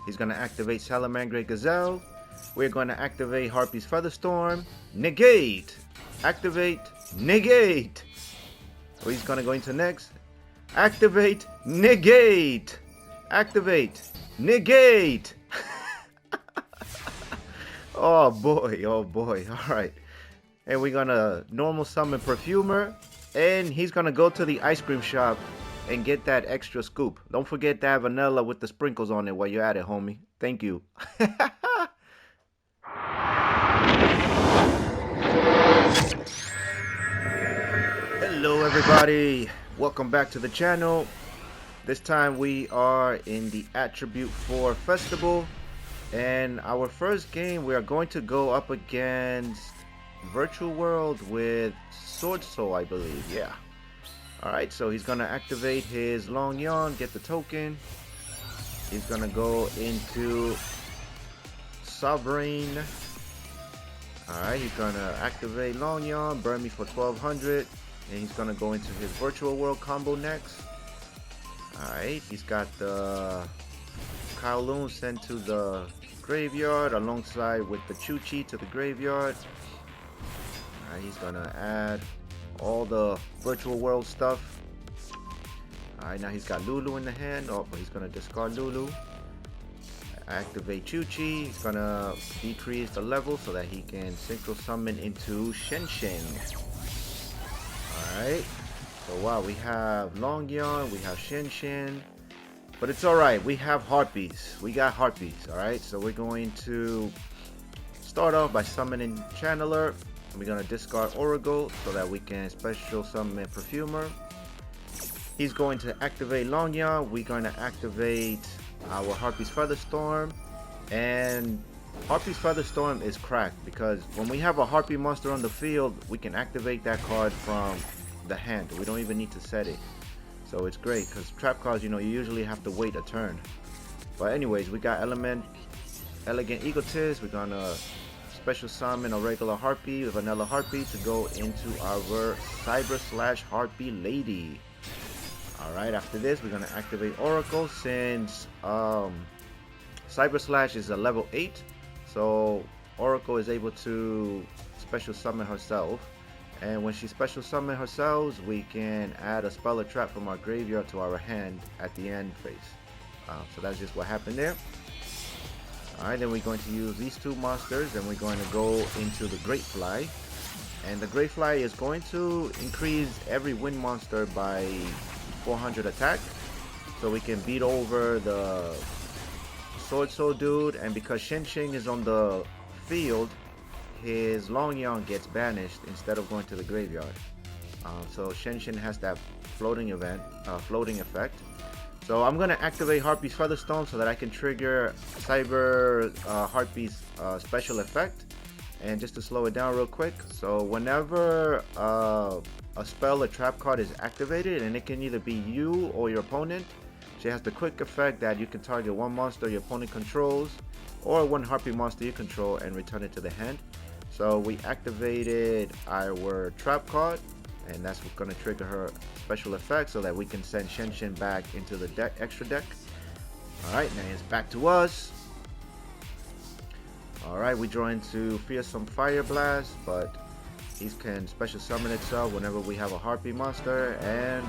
He's going to activate Salamangreat Gazelle. We're going to activate Harpie's Featherstorm. Negate. Activate. Negate. So he's going to go into next. Activate. Negate. Activate. Negate. Oh boy. Oh boy. All right. And we're going to normal summon Perfurmer. And he's going to go to the ice cream shop and get that extra scoop. Don't forget that vanilla with the sprinkles on it while you're at it, homie. Thank you. Hello everybody, welcome back to the channel. This time we are in the Attribute 4 Festival, and our first game we are going to go up against Virtual World with Sword Soul, I believe. Yeah. Alright, so he's gonna activate his Long Yawn, get the token. He's gonna go into Sovereign. Alright, he's gonna activate Long Yawn, burn me for 1200. And he's gonna go into his Virtual World combo next. Alright, he's got the Kowloon sent to the graveyard alongside with the Chuchi to the graveyard. Alright, he's gonna add all the Virtual World stuff. Alright, now he's got Lulu in the hand. Oh, but he's gonna discard Lulu. Activate Chuchi. He's gonna decrease the level so that he can synchro summon into Shenshin. Alright, so wow, we have Long Yawn, we have Shenshin, but it's alright, we have Harpies. We got Harpies, alright? So we're going to start off by summoning Channeler. We're going to discard Oracle so that we can special summon Perfurmer. He's going to activate Long Yawn. We're going to activate our Harpie's Featherstorm. And Harpie's Featherstorm is cracked because when we have a Harpie monster on the field, we can activate that card from the hand. We don't even need to set it. So it's great because trap cards, you know, you usually have to wait a turn. But anyways, we got Elegant Egotist. We're going to special summon a regular Harpie, a vanilla Harpie, to go into our Cyber/Harpie Lady. Alright, after this, we're going to activate Oracle since Cyber/ is a level 8. So Oracle is able to special summon herself. And when she special summons herself, we can add a spell or trap from our graveyard to our hand at the end phase. So that's just what happened there. Alright, then we're going to use these two monsters and we're going to go into the Great Fly. And the Great Fly is going to increase every wind monster by 400 attack. So we can beat over the Sword Soul dude, and because Shenshin is on the field, his Long Yawn gets banished instead of going to the graveyard. So Shenshin has that floating effect. So I'm going to activate Harpie's Featherstone so that I can trigger Cyber Harpie's special effect. And just to slow it down real quick, so whenever a spell or trap card is activated, and it can either be you or your opponent, she has the quick effect that you can target one monster your opponent controls or one Harpie monster you control and return it to the hand. So we activated our trap card, and that's going to trigger her special effect so that we can send Shenshin back into the deck, extra deck. Alright, now it's back to us. Alright, we draw into fearsome Fire Blast, but he can special summon itself whenever we have a Harpie monster, and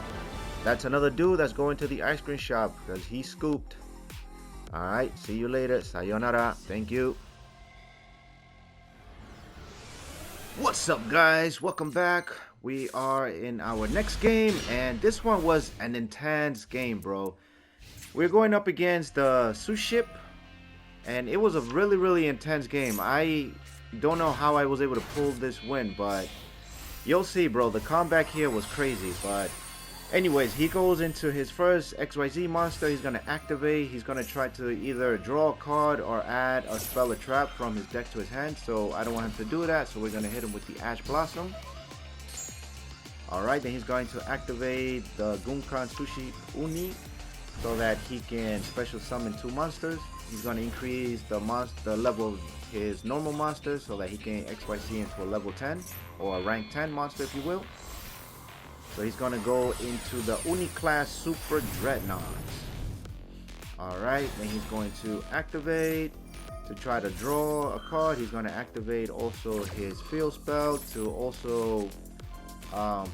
that's another dude that's going to the ice cream shop because he scooped. Alright, see you later. Sayonara. Thank you. What's up, guys? Welcome back. We are in our next game, and this one was an intense game, bro. We're going up against the Suship, and it was a really intense game. I don't know how I was able to pull this win, but you'll see, bro. The combat here was crazy. But anyways, he goes into his first XYZ monster. He's going to activate. He's going to try to either draw a card or add a spell or trap from his deck to his hand. So I don't want him to do that. So we're going to hit him with the Ash Blossom. Alright, then he's going to activate the Gunkan Sushi Uni so that he can special summon two monsters. He's going to increase the level of his normal monster so that he can XYZ into a level 10 or a rank 10 monster, if you will. So he's going to go into the Uni class Super Dreadnought. Alright, then he's going to activate to try to draw a card. He's going to activate also his field spell to also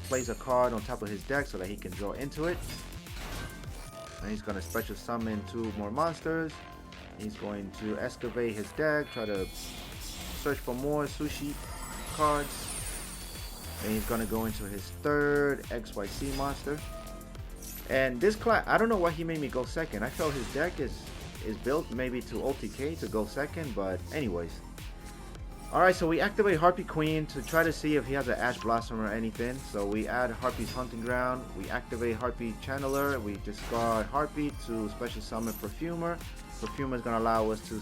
place a card on top of his deck so that he can draw into it. And he's going to special summon 2 more monsters. He's going to excavate his deck, try to search for more Suship cards. And he's going to go into his 3rd XYZ monster. And this class, I don't know why he made me go second. I felt his deck is built maybe to OTK to go second, but anyways. Alright, so we activate Harpie Queen to try to see if he has an Ash Blossom or anything. So we add Harpie's Hunting Ground. We activate Harpie Channeler. We discard Harpie to special summon Perfurmer. Perfurmer is going to allow us to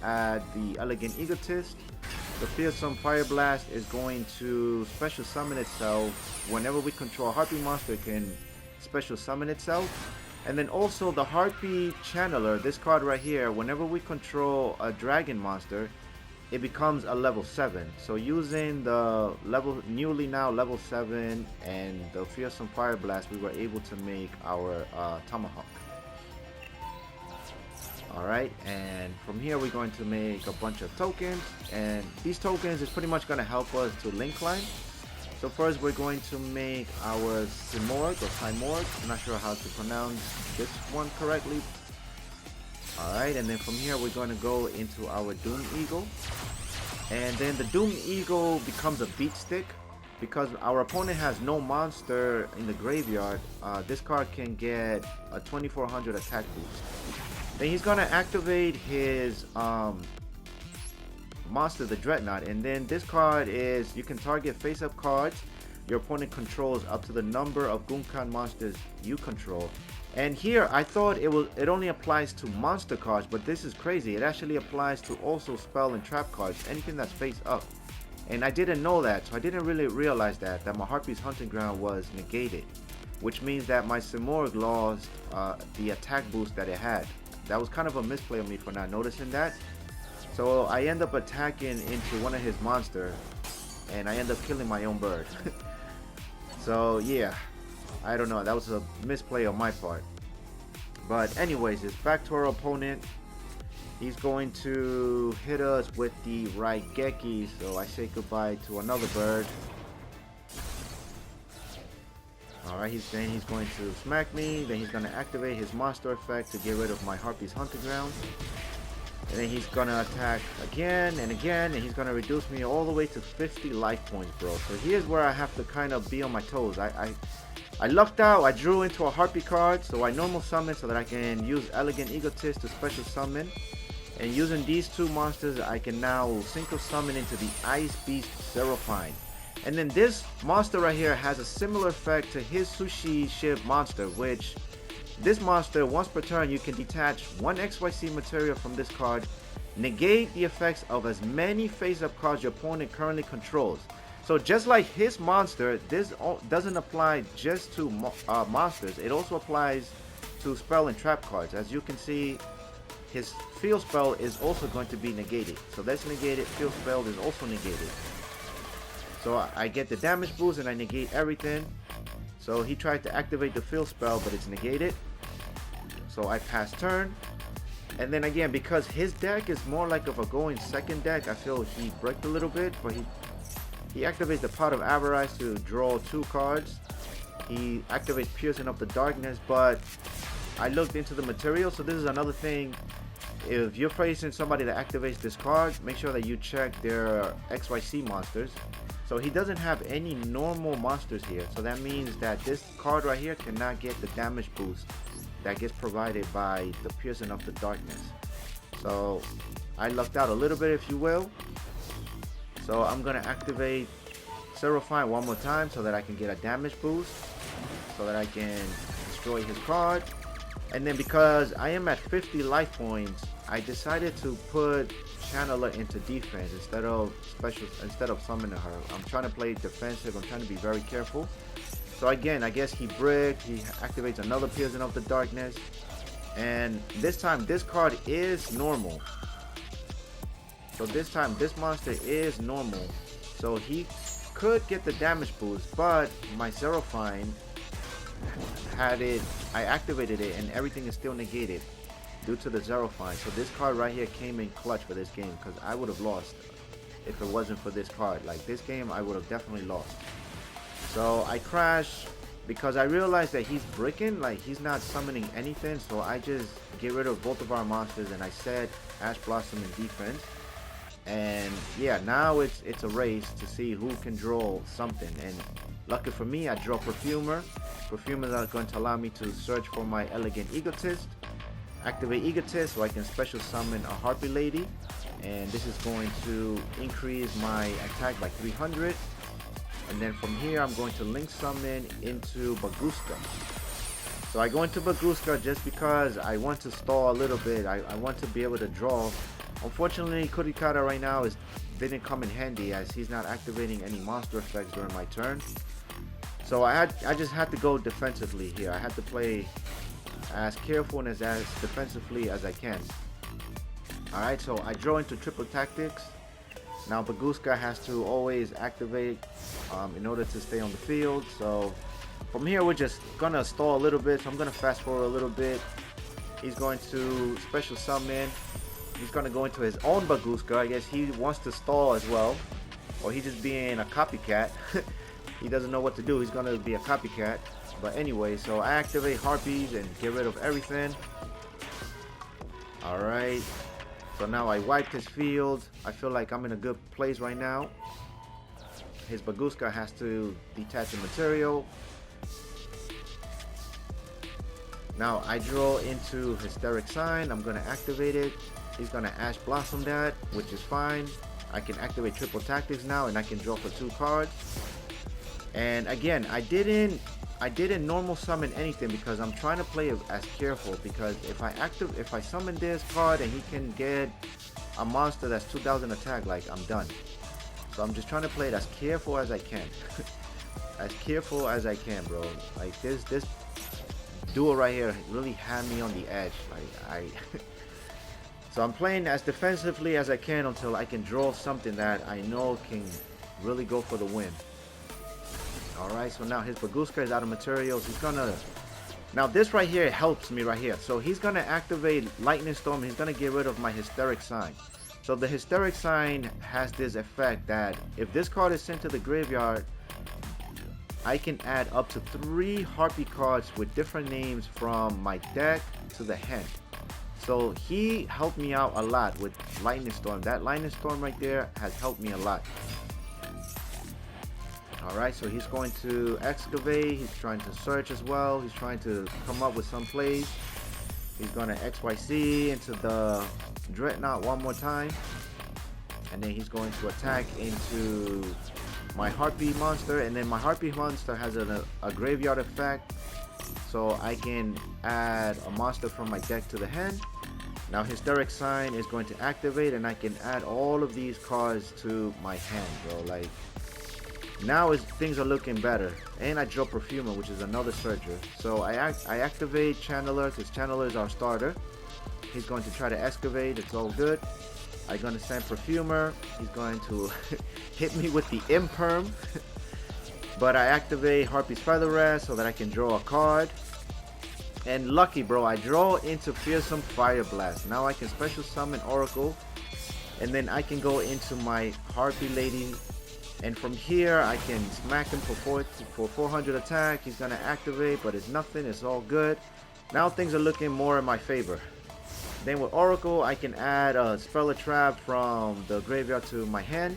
add the Elegant Egotist. The fearsome Fire Blast is going to special summon itself. Whenever we control a Harpie monster, it can special summon itself. And then also the Harpie Channeler, this card right here, whenever we control a dragon monster, it becomes a level 7. So using the newly now level 7 and the fearsome Fire Blast, we were able to make our tomahawk. Alright, and from here we're going to make a bunch of tokens, and these tokens is pretty much going to help us to link climb. So first we're going to make our Simorg or Simorg. I'm not sure how to pronounce this one correctly. Alright, and then from here we're going to go into our Doom Eagle. And then the Doom Eagle becomes a beat stick. Because our opponent has no monster in the graveyard, this card can get a 2400 attack boost. Then he's going to activate his monster, the Dreadnought, and then this card is, you can target face-up cards your opponent controls up to the number of Gunkan monsters you control. And here I thought it only applies to monster cards, but this is crazy. It actually applies to also spell and trap cards, anything that's face up. And I didn't know that, so I didn't really realize that my Harpie's Hunting Ground was negated, which means that my Simorg lost the attack boost that it had. That was kind of a misplay of me for not noticing that. So I end up attacking into one of his monsters, and I end up killing my own bird. So yeah, I don't know, that was a misplay on my part. But anyways, it's back to our opponent. He's going to hit us with the Raigeki, so I say goodbye to another bird. Alright, he's saying he's going to smack me, then he's going to activate his monster effect to get rid of my Harpie's Hunting Ground. And then he's going to attack again and again, and he's going to reduce me all the way to 50 life points, bro. So here's where I have to kind of be on my toes. I lucked out, I drew into a Harpie card, so I normal summon so that I can use Elegant Egotist to special summon. And using these 2 monsters, I can now synchro summon into the Ice Beast Zerofyne. And then this monster right here has a similar effect to his Suship monster, which this monster, once per turn, you can detach 1 XYZ material from this card, negate the effects of as many face-up cards your opponent currently controls. So just like his monster, this doesn't apply just to monsters, it also applies to spell and trap cards. As you can see, his field spell is also going to be negated. So that's negated, field spell is also negated. So I get the damage boost and I negate everything. So he tried to activate the field spell, but it's negated. So I pass turn. And then again, because his deck is more like of a going second deck, I feel he bricked a little bit, but he activates the Pot of Avarice to draw 2 cards. He activates Piercing of the Darkness, but I looked into the material, so this is another thing. If you're facing somebody that activates this card, make sure that you check their XYZ monsters. So he doesn't have any normal monsters here, so that means that this card right here cannot get the damage boost that gets provided by the Piercing of the Darkness. So I lucked out a little bit, if you will. So I'm gonna activate Zerofyne one more time so that I can get a damage boost, so that I can destroy his card. And then because I am at 50 life points, I decided to put Channeler into defense instead of summoning her. I'm trying to play defensive, I'm trying to be very careful. So again, I guess he bricked, he activates another Piercing of the Darkness. And this time, this card is normal. So this time, this monster is normal. So he could get the damage boost, but my Zerofyne had it, I activated it, and everything is still negated. due to the zerofyne. So this card right here came in clutch for this game, because I would have lost if it wasn't for this card. Like this game, I would have definitely lost. So I crashed because I realized that he's bricking, like he's not summoning anything. So I just get rid of both of our monsters and I set Ash Blossom in defense. And yeah, now it's a race to see who can draw something. And lucky for me, I draw Perfurmer. Perfurmers are going to allow me to search for my elegant Egotist. Activate Egotist so I can special summon a Harpie Lady. And this is going to increase my attack by 300. And then from here, I'm going to link summon into Bagooska. So I go into Bagooska just because I want to stall a little bit. I want to be able to draw. Unfortunately, Kurikara right now didn't come in handy as he's not activating any monster effects during my turn. So I just had to go defensively here. I had to play as careful and as defensively as I can. Alright, so I draw into triple tactics. Now Bagooska has to always activate in order to stay on the field. So from here we're just gonna stall a little bit. So I'm gonna fast forward a little bit. He's going to special summon. He's gonna go into his own Bagooska. I guess he wants to stall as well, or he's just being a copycat. He doesn't know what to do. He's gonna be a copycat. But anyway, so I activate Harpies and get rid of everything. Alright, so now I wiped his field. I feel like I'm in a good place right now. His Bagooska has to detach the material. Now I draw into Hysteric Sign. I'm gonna activate it. He's gonna Ash Blossom that, which is fine. I can activate triple tactics now and I can draw for 2 cards. And again, I didn't normal summon anything because I'm trying to play it as careful, because if I summon this card and he can get a monster that's 2000 attack, like I'm done. So I'm just trying to play it as careful as I can. As careful as I can, bro. Like this duel right here really had me on the edge. Like so I'm playing as defensively as I can until I can draw something that I know can really go for the win. Alright, so now his Bagooska is out of materials. He's gonna... Now this right here helps me right here. So he's gonna activate Lightning Storm. He's gonna get rid of my Hysteric Sign. So the Hysteric Sign has this effect that if this card is sent to the graveyard, I can add up to 3 Harpie cards with different names from my deck to the hand. So he helped me out a lot with Lightning Storm. That Lightning Storm right there has helped me a lot. Alright, so he's going to excavate. He's trying to search as well. He's trying to come up with some plays. He's going to XYZ into the Dreadnought one more time. And then he's going to attack into my Harpie monster. And then my Harpie monster has a graveyard effect. So I can add a monster from my deck to the hand. Now Hysteric Sign is going to activate and I can add all of these cards to my hand, bro. Like, now things are looking better. And I draw Perfurmer, which is another searcher. So I activate Channeler because Channeler is our starter. He's going to try to excavate. It's all good. I'm going to send Perfurmer. He's going to hit me with the Imperm. But I activate Harpie's Feather so that I can draw a card. And lucky, bro, I draw into Fearsome Fire Blast. Now I can special summon Oracle. And then I can go into my Harpie Lady. And from here, I can smack him for 400 attack. He's going to activate, but it's nothing. It's all good. Now things are looking more in my favor. Then with Oracle, I can add a Speller Trap from the graveyard to my hand.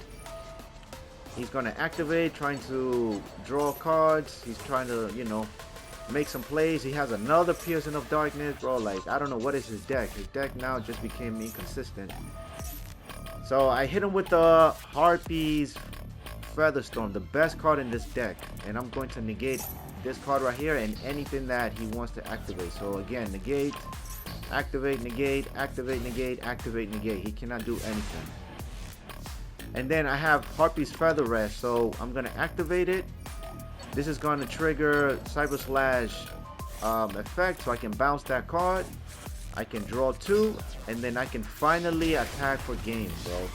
He's going to activate, trying to draw cards. He's trying to, you know, make some plays. He has another Piercing of Darkness, bro. Like, I don't know what is his deck. His deck now just became inconsistent. So I hit him with the Harpie's Featherstorm, the best card in this deck, and I'm going to negate this card right here and anything that he wants to activate. So again, negate, activate, negate, activate, negate, activate, negate. He cannot do anything. And then I have Harpie's Feather Rest, so I'm going to activate it. This is going to trigger Cyber Slash effect, so I can bounce that card. I can draw 2, and then I can finally attack for game, bro.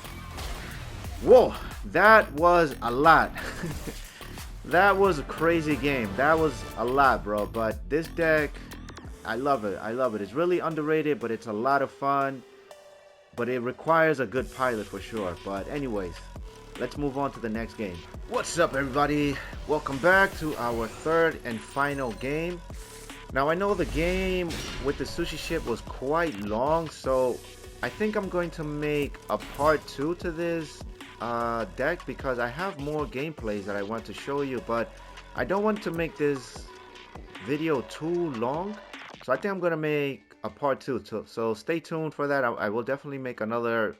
Whoa, that was a lot. That was a crazy game. That was a lot, bro. But this deck, I love it. I love it. It's really underrated, but it's a lot of fun. But it requires a good pilot for sure. But anyways, let's move on to the next game. What's up, everybody? Welcome back to our third and final game. Now, I know the game with the sushi ship was quite long, so I think I'm going to make a part 2 to this deck because I have more gameplays that I want to show you, but I don't want to make this video too long, so I think I'm going to make a part 2 too. So stay tuned for that. I will definitely make another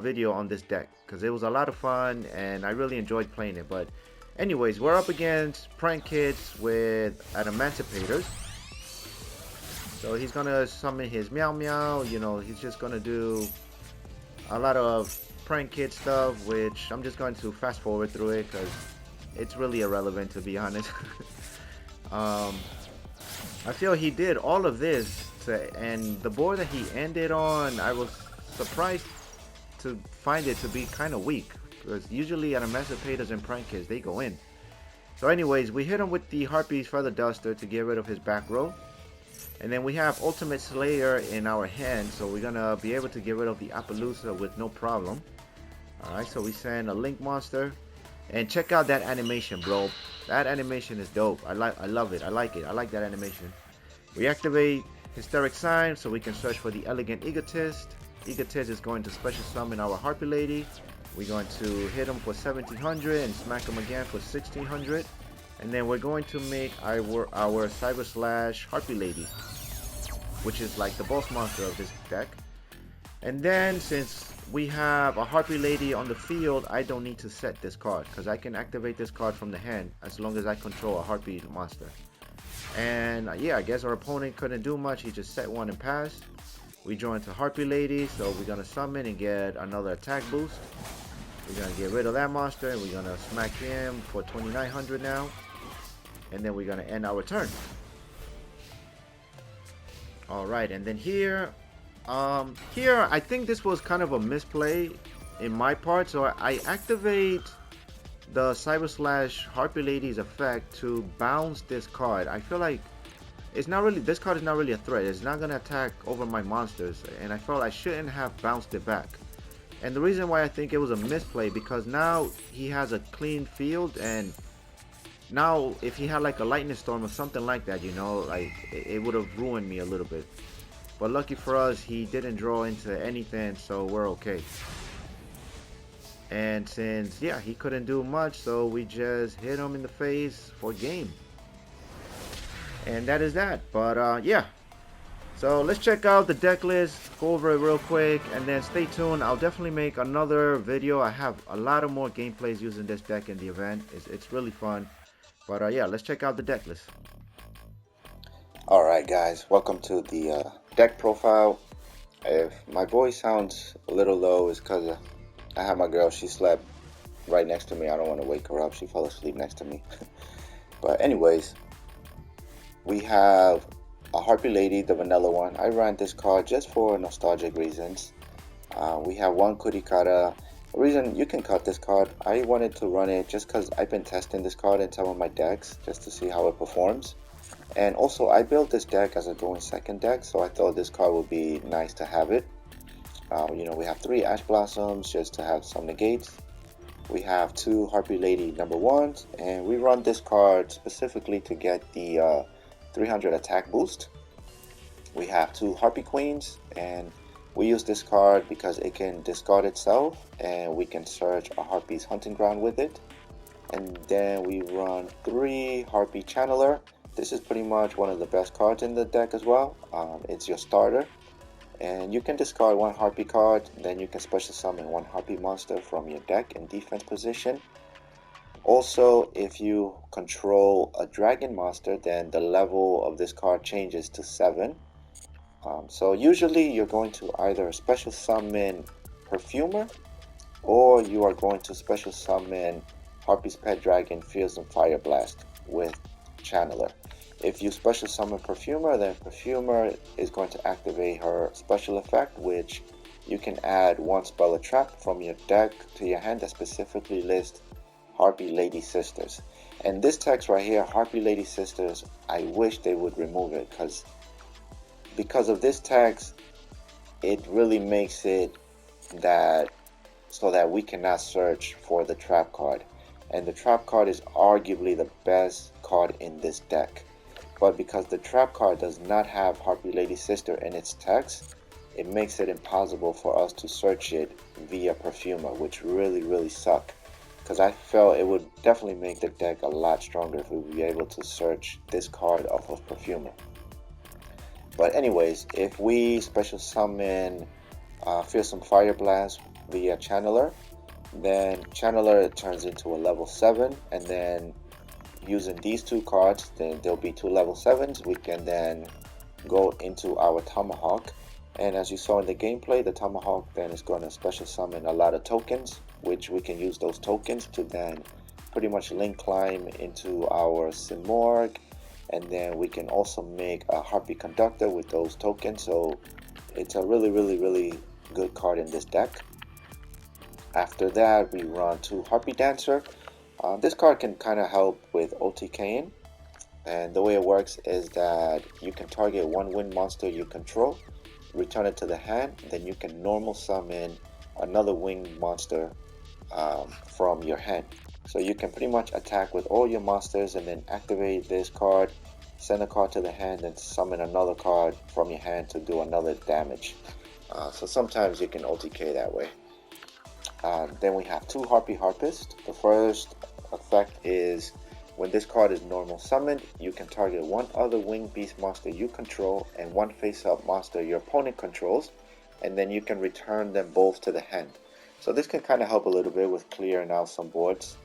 video on this deck because it was a lot of fun and I really enjoyed playing it. But anyways, we're up against Prank Kids with Adamancipators. So he's gonna summon his Meow Meow. You know, he's just gonna do a lot of Prank Kid stuff, which I'm just going to fast forward through it because it's really irrelevant, to be honest. I feel he did all of this and the board that he ended on, I was surprised to find it to be kind of weak because usually Adamancipators and Prank Kids, they go in. So anyways, we hit him with the Harpie's Feather Duster to get rid of his back row. And then we have Ultimate Slayer in our hand, so we're gonna be able to get rid of the Appaloosa with no problem. Alright, so we send a Link Monster. And check out that animation, bro. That animation is dope. I love it. I like it. I like that animation. We activate Hysteric Sign so we can search for the Elegant Egotist. Egotist is going to special summon our Harpie Lady. We're going to hit him for 1700 and smack him again for 1600. And then we're going to make our Cyber Slash Harpie Lady, which is like the boss monster of this deck. And then since we have a Harpie Lady on the field, I don't need to set this card because I can activate this card from the hand as long as I control a Harpie monster. And yeah, I guess our opponent couldn't do much. He just set one and passed. We join to Harpie Lady, so we're gonna summon and get another attack boost. We're gonna get rid of that monster and we're gonna smack him for 2900 now. And then we're gonna end our turn. Alright, and then here I think this was kind of a misplay in my part. So I activate the Cyber Slash Harpie Lady's effect to bounce this card. I feel like it's not really, this card is not really a threat. It's not gonna attack over my monsters, and I felt I shouldn't have bounced it back. And the reason why I think it was a misplay, because now he has a clean field, and now if he had like a lightning storm or something like that, you know, like it would have ruined me a little bit. But lucky for us, he didn't draw into anything, so we're okay. And since, yeah, he couldn't do much, so we just hit him in the face for game. And that is that. But yeah, so let's check out the deck list, go over it real quick, and then stay tuned. I'll definitely make another video. I have a lot of more gameplays using this deck in the event. It's really fun. But yeah, let's check out the deck list. Alright guys, welcome to the deck profile. If my voice sounds a little low, it's because I have my girl, she slept right next to me. I don't want to wake her up, she fell asleep next to me. But anyways, we have a Harpie Lady, the vanilla one. I ran this card just for nostalgic reasons. We have one Kurikara. The reason you can cut this card, I wanted to run it just because I've been testing this card in some of my decks just to see how it performs. And also, I built this deck as a going second deck, so I thought this card would be nice to have it. You know, we have 3 Ash Blossoms just to have some negates. We have 2 Harpie Lady number 1s, and we run this card specifically to get the 300 attack boost. We have 2 Harpie Queens, and we use this card because it can discard itself, and we can search a Harpie's hunting ground with it. And then we run 3 Harpie Channeler. This is pretty much one of the best cards in the deck as well. It's your starter. And you can discard 1 Harpie card, then you can special summon 1 Harpie monster from your deck in defense position. Also, if you control a dragon monster, then the level of this card changes to 7. So usually you're going to either special summon Perfurmer, or you are going to special summon Harpie's Pet Dragon Fearsome Fire Blast with Channeler. If you special summon Perfurmer, then Perfurmer is going to activate her special effect, which you can add 1 spell or trap from your deck to your hand that specifically lists Harpie Lady Sisters. And this text right here, Harpie Lady Sisters, I wish they would remove it because because of this tax, it really makes it that so that we cannot search for the trap card. And the trap card is arguably the best card in this deck. But because the trap card does not have Harpie Lady Sister in its text, it makes it impossible for us to search it via Perfurmer, which really suck. Because I felt it would definitely make the deck a lot stronger if we would be able to search this card off of Perfurmer. But anyways, if we special summon Fearsome Fire Blast via Channeler, then Channeler turns into a level 7, and then using these two cards, then there'll be two level 7s. We can then go into our Tomahawk, and as you saw in the gameplay, the Tomahawk then is going to special summon a lot of tokens, which we can use those tokens to then pretty much link climb into our Simorgh, and then we can also make a Harpie Conductor with those tokens. So it's a really good card in this deck. After that, we run to Harpie Dancer. This card can kind of help with OTKing, and the way it works is that you can target one wind monster you control, return it to the hand, then you can normal summon another winged monster from your hand. So you can pretty much attack with all your monsters and then activate this card, send a card to the hand, and summon another card from your hand to do another damage. So sometimes you can OTK that way. Then we have two Harpie Harpist. The first effect is when this card is normal summoned, you can target one other winged beast monster you control and one face-up monster your opponent controls, and then you can return them both to the hand. So this can kind of help a little bit with clearing out some boards,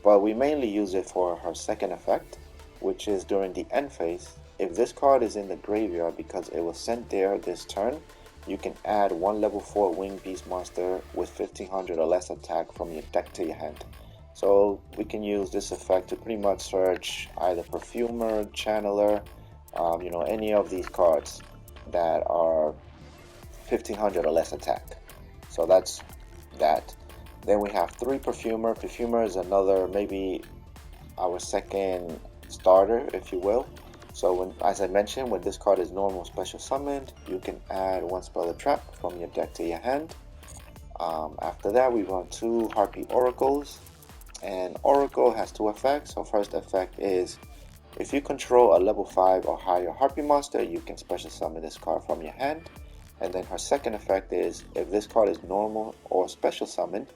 but we mainly use it for her second effect, which is during the end phase. If this card is in the graveyard because it was sent there this turn, you can add one level 4 winged beast monster with 1500 or less attack from your deck to your hand. So we can use this effect to pretty much search either Perfurmer, Channeler, any of these cards that are 1500 or less attack. So that's that. Then we have three Perfurmer. Perfurmer is another, maybe our second starter, if you will. So when, as I mentioned, when this card is normal special summoned, you can add one spell or trap from your deck to your hand. After that, we run two Harpie Oracles, and Oracle has two effects. So first effect is if you control a level 5 or higher Harpie monster, you can special summon this card from your hand. And then her second effect is if this card is normal or special summoned,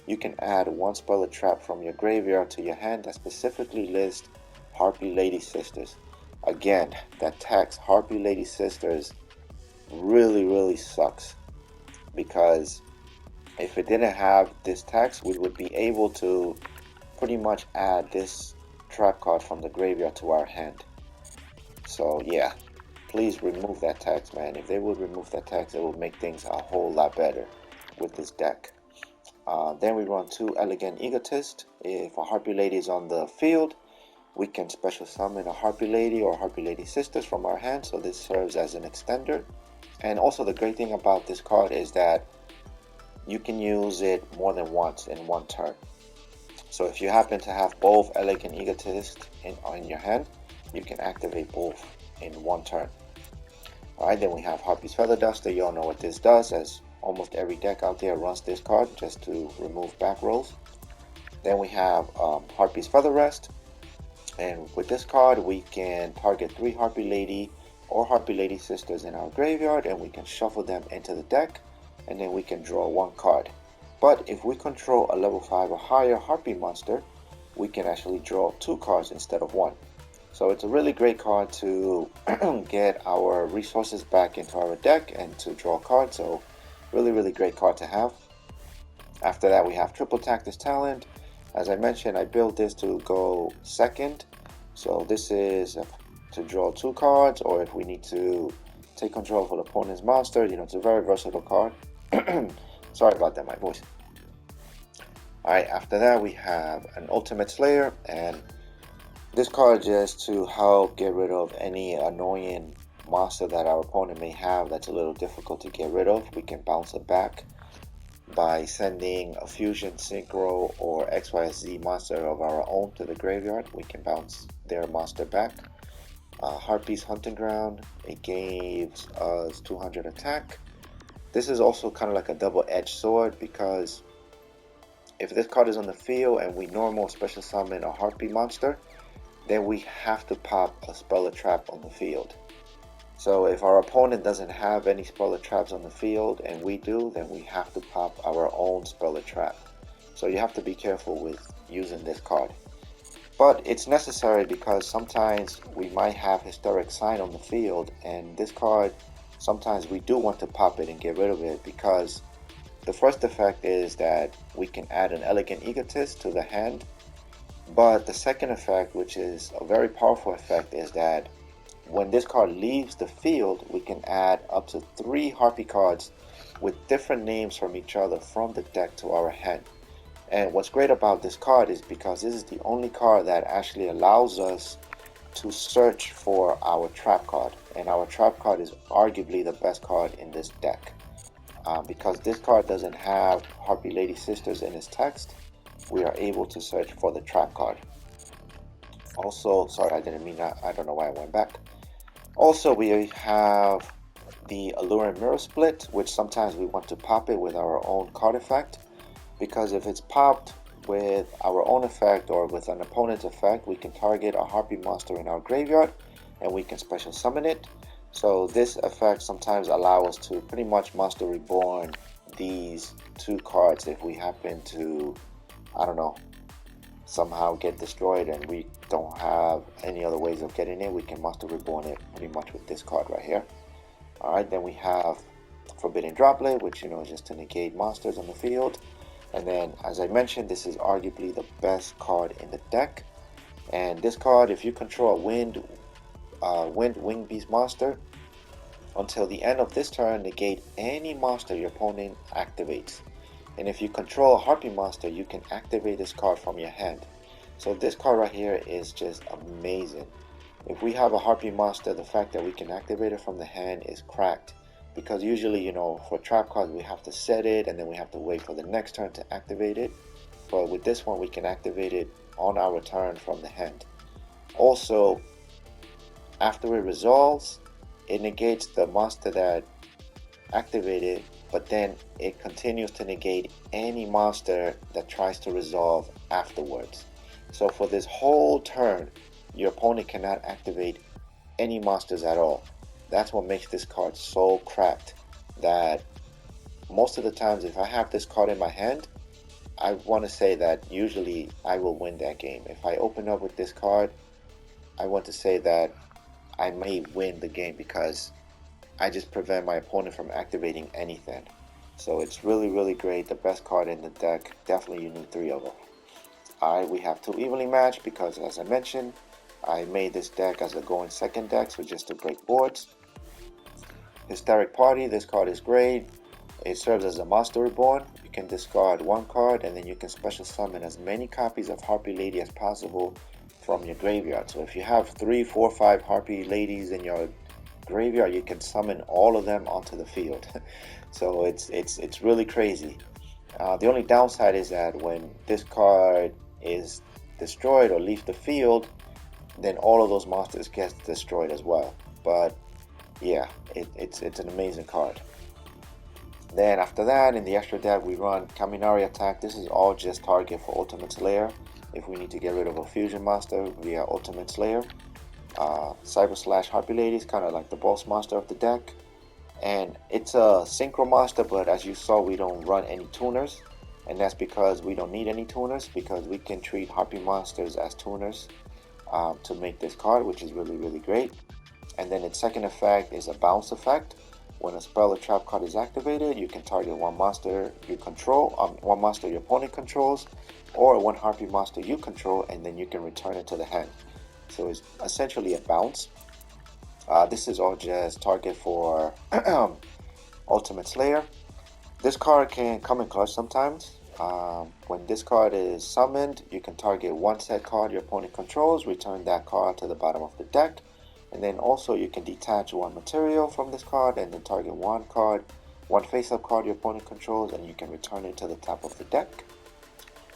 you can add one spell or trap from your graveyard to your hand that specifically lists Harpie Lady Sisters. Again, that tax Harpie Lady Sisters really sucks, because if it didn't have this tax, we would be able to pretty much add this trap card from the graveyard to our hand. So yeah, please remove that tax, man. If they would remove that tax, it would make things a whole lot better with this deck. Then we run two Elegant Egotist. If a Harpie Lady is on the field, we can special summon a Harpie Lady or Harpie Lady Sisters from our hand, so this serves as an extender. And also the great thing about this card is that you can use it more than once in one turn. So if you happen to have both Elegant Egotist in your hand, you can activate both in one turn. Alright, then we have Harpie's Feather Duster. You all know what this does, as almost every deck out there runs this card just to remove back rolls. Then we have Harpie's Feather Rest. And with this card, we can target three Harpie Lady or Harpie Lady Sisters in our graveyard, and we can shuffle them into the deck, and then we can draw one card. But if we control a level 5 or higher Harpie monster, we can actually draw two cards instead of one. So it's a really great card to get our resources back into our deck and to draw cards. So really great card to have. After that, we have Triple Tactus Talent. As I mentioned, I built this to go second. So this is to draw two cards, or if we need to take control of an opponent's monster. It's a very versatile card. Sorry about that, my voice. Alright, after that we have an Ultimate Slayer, and this card just to help get rid of any annoying monster that our opponent may have that's a little difficult to get rid of. We can bounce it back by sending a Fusion, Synchro, or XYZ monster of our own to the graveyard. We can bounce their monster back. Harpie's Hunting Ground. It gives us 200 attack. This is also kind of like a double-edged sword, because if this card is on the field and we normal special summon a Harpie monster, then we have to pop a spell or trap on the field. So if our opponent doesn't have any spell or traps on the field and we do, then we have to pop our own spell or trap. So you have to be careful with using this card. But it's necessary because sometimes we might have Hysteric sign on the field, and this card, sometimes we do want to pop it and get rid of it, because the first effect is that we can add an Elegant Egotist to the hand. But the second effect, which is a very powerful effect, is that when this card leaves the field, we can add up to 3 Harpie cards with different names from each other from the deck to our hand. And what's great about this card is because this is the only card that actually allows us to search for our trap card. And our trap card is arguably the best card in this deck. Because this card doesn't have Harpie Lady Sisters in its text, we are able to search for the trap card. Also, sorry, I didn't mean that. I don't know why I went back. Also, we have the Alluring Mirror Split, which sometimes we want to pop it with our own card effect. Because if it's popped with our own effect or with an opponent's effect, we can target a Harpie monster in our graveyard and we can special summon it. So this effect sometimes allows us to pretty much monster reborn these 2 cards if we happen to, I don't know, somehow get destroyed and we don't have any other ways of getting it. We can monster reborn it pretty much with this card right here. Alright, then we have Forbidden Droplet, which is just to negate monsters on the field. And then, as I mentioned, this is arguably the best card in the deck. And this card, if you control a Wind Winged Beast monster, until the end of this turn, negate any monster your opponent activates. And if you control a Harpie monster, you can activate this card from your hand. So this card right here is just amazing. If we have a Harpie monster, the fact that we can activate it from the hand is cracked. Because usually, for trap cards, we have to set it and then we have to wait for the next turn to activate it. But with this one, we can activate it on our turn from the hand. Also, after it resolves, it negates the monster that activated, but then it continues to negate any monster that tries to resolve afterwards. So for this whole turn, your opponent cannot activate any monsters at all. That's what makes this card so cracked, that most of the times if I have this card in my hand, I want to say that usually I will win that game. If I open up with this card, I want to say that I may win the game because I just prevent my opponent from activating anything. So it's really, really great. The best card in the deck. Definitely you need 3 of them. Alright, we have 2 evenly matched because, as I mentioned, I made this deck as a going second deck, so just to break boards. Hysteric Party, this card is great. It serves as a monster reborn. You can discard 1 card and then you can special summon as many copies of Harpie Lady as possible from your graveyard. So if you have 3, 4, 5 Harpie Ladies in your graveyard, you can summon all of them onto the field. So it's really crazy. The only downside is that when this card is destroyed or leaves the field, then all of those monsters get destroyed as well. But yeah, it's an amazing card. Then after that, in the extra deck, we run Kaminari Attack. This is all just target for Ultimate Slayer. If we need to get rid of a fusion monster via Ultimate Slayer. Cyber Slash Harpie Lady is kind of like the boss monster of the deck. And it's a synchro monster, but as you saw, we don't run any tuners. And that's because we don't need any tuners, because we can treat Harpie monsters as tuners to make this card, which is really, really great. And then its second effect is a bounce effect. When a spell or trap card is activated, you can target 1 monster you control, 1 monster your opponent controls, or 1 Harpie monster you control, and then you can return it to the hand. So it's essentially a bounce. This is all just target for Ultimate Slayer. This card can come in clutch sometimes. When this card is summoned, you can target 1 set card your opponent controls, return that card to the bottom of the deck. And then also you can detach 1 material from this card and then target 1 card, 1 face-up card your opponent controls, and you can return it to the top of the deck.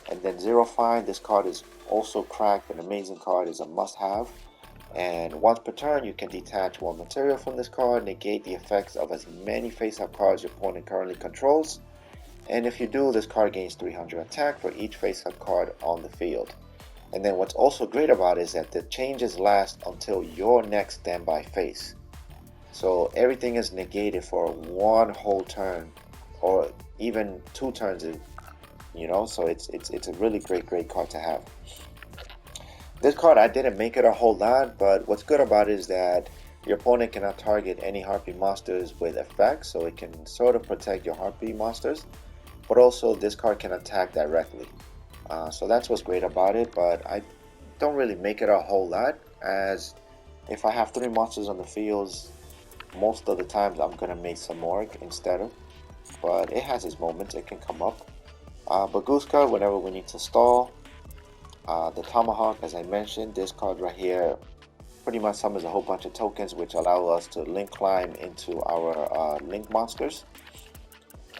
And then Zerofyne, this card is also cracked, an amazing card, is a must-have. And once per turn, you can detach one material from this card, negate the effects of as many face-up cards your opponent currently controls. And if you do, this card gains 300 attack for each face-up card on the field. And then what's also great about it is that the changes last until your next standby phase. So everything is negated for one whole turn, or even 2 turns, you know. So it's a really great card to have. This card, I didn't make it a whole lot, but what's good about it is that your opponent cannot target any Harpie monsters with effects, so it can sort of protect your Harpie monsters. But also, this card can attack directly. So that's what's great about it, but I don't really make it a whole lot, as if I have 3 monsters on the fields, most of the times I'm going to make some more instead of. But it has its moments, it can come up. Bagooska, whenever we need to stall. The tomahawk, as I mentioned, this card right here pretty much summons a whole bunch of tokens which allow us to link climb into our link monsters.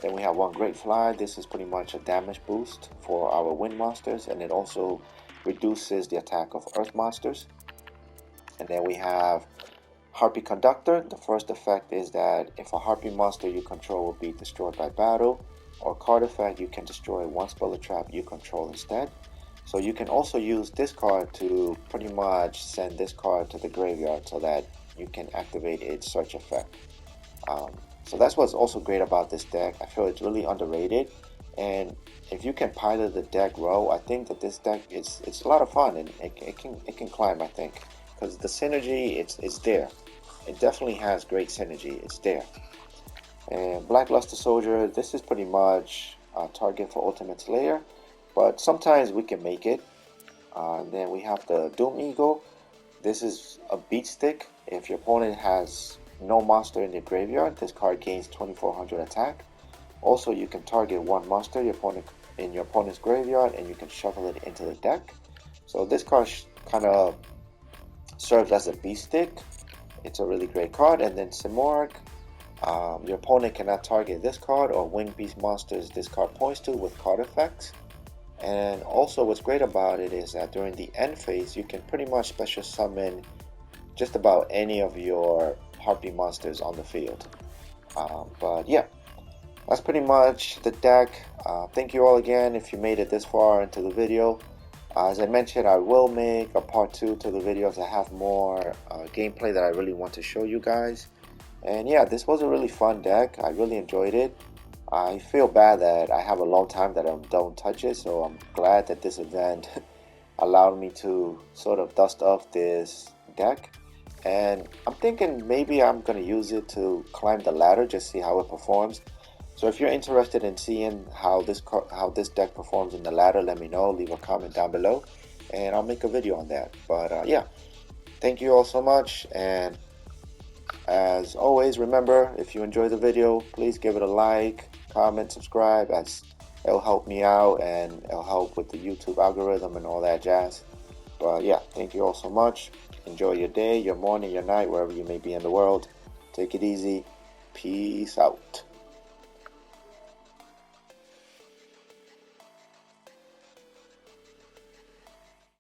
Then we have one great fly. This is pretty much a damage boost for our wind monsters, and it also reduces the attack of earth monsters. And then we have Harpie Conductor. The first effect is that if a Harpie monster you control will be destroyed by battle, or card effect, you can destroy one spell or trap you control instead. So you can also use this card to pretty much send this card to the graveyard so that you can activate its search effect. So that's what's also great about this deck. I feel it's really underrated, and if you can pilot the deck well, I think that this deck it's a lot of fun, and it can climb, I think, because the synergy it's there. It definitely has great synergy. It's there. And Blackluster Soldier, this is pretty much a target for Ultimate Slayer, but sometimes we can make it. And then we have the Doom Eagle. This is a beat stick. If your opponent has no monster in the graveyard, this card gains 2400 attack. Also, you can target one monster in your opponent's graveyard, and you can shuffle it into the deck. So this card kind of serves as a beat stick. It's a really great card. And then Simorg, your opponent cannot target this card or winged beast monsters this card points to with card effects. And also what's great about it is that during the end phase, you can pretty much special summon just about any of your Harpie monsters on the field. But yeah, that's pretty much the deck. Thank you all again if you made it this far into the video. As I mentioned, I will make a part 2 to the videos. I have more gameplay that I really want to show you guys. And yeah, this was a really fun deck. I really enjoyed it. I feel bad that I have a long time that I don't touch it, so I'm glad that this event allowed me to sort of dust off this deck. And I'm thinking maybe I'm going to use it to climb the ladder, just see how it performs. So if you're interested in seeing how this deck performs in the ladder, let me know. Leave a comment down below, and I'll make a video on that. But yeah, thank you all so much. And as always, remember, if you enjoyed the video, please give it a like, comment, subscribe, as it'll help me out and it'll help with the YouTube algorithm and all that jazz. But yeah, thank you all so much. Enjoy your day, your morning, your night, wherever you may be in the world. Take it easy. Peace out.